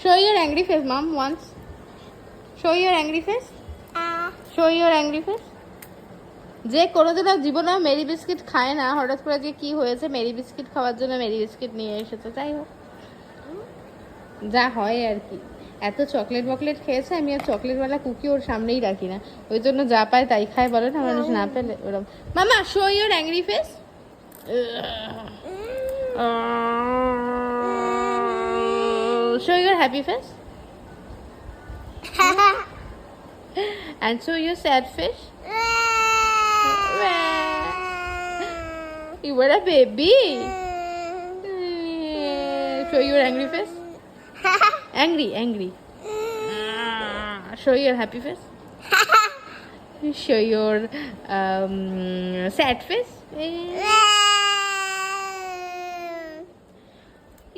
Show your angry face, mom, once. Show your angry face. Show your angry face. যে কোনোদিনও জীবনে Mary biscuit খায় না, হঠাৎ করে যে কি হয়েছে মেরি বিস্কিট খাওয়ার জন্য মেরি বিস্কিট নিয়ে এসেছে। যাই হোক, যা হয় আর কি। এত চকলেট বকলেট খেয়েছে, আমি আর চকলেটওয়ালা কুকি ওর সামনেই রাখি না, ওই জন্য যা পায় তাই খায়, বলে না মানুষ না পেলে ওরকম। মামা, show your angry face. Show your happy face. And show your sad face. You were a baby. Show your angry face. Angry. Show your happy face. Show your sad face.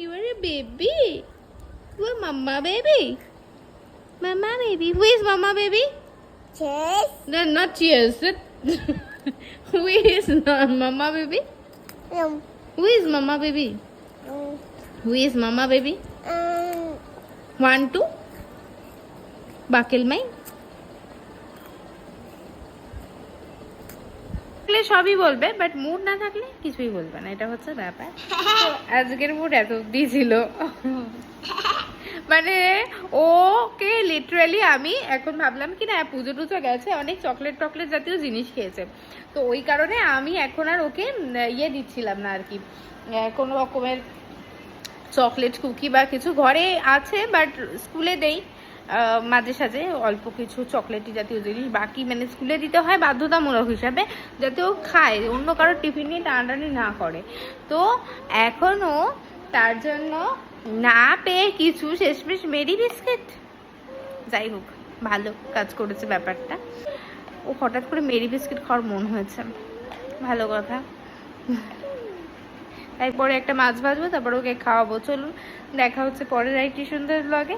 You are a baby. You are mama baby. Mama baby. Who is mama baby? Cheers. No, not cheers. Who is mama baby? Who is mama baby? Who is mama baby? 1 2 buckle মাই। সবই বলবে, but mood না থাকলে কিছুই বলবে না, এটা হচ্ছে ব্যাপার। তো আজকের মুড এত অব্দি ছিল। মানে ওকে লিটারালি আমি এখন ভাবলাম কি না, পুজো টুজো গেছে, অনেক চকলেট টকলেট জাতীয় জিনিস খেয়েছে, তো ওই কারণে আমি এখন আর ওকে ইয়ে দিচ্ছিলাম না আর কি, কোনো রকমের চকলেট কুকি বা কিছু ঘরে আছে, বাট স্কুলে দেই মাঝে সাঝে অল্প কিছু চকলেটি জাতীয় জিনিস, বাকি মানে স্কুলে দিতে হয় বাধ্যতামূলক হিসাবে, যাতে ও খায়, অন্য কারোর টিফিন নিয়ে টানাটানি না করে। তো এখনও তার জন্য না পেয়ে কিছু শেষমেশ মেরি বিস্কিট। যাই হোক, ভালো কাজ করেছে ব্যাপারটা, ও হঠাৎ করে মেরি বিস্কিট খাওয়ার মন হয়েছে, ভালো কথা। তারপরে একটা মাছ ভাজবো, তারপর ওকে খাওয়াবো। চলুন, দেখা হচ্ছে পরের আরেকটি সুন্দর ব্লগে।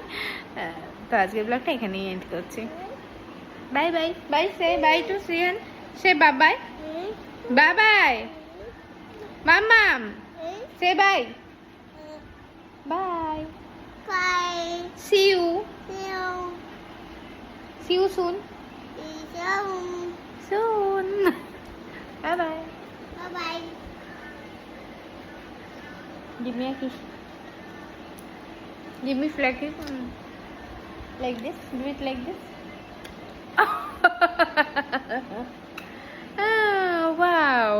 তো আজকের ব্লগটা এখানেই এন্ড করছি। Bye bye. Bye, say bye to Shriyan, say Babai Babai Mammam, say bye bye. Bye. See you soon. Bye bye. Bye. Give me a kiss. Give me flat kiss. Like this. Do it like this. Oh, wow.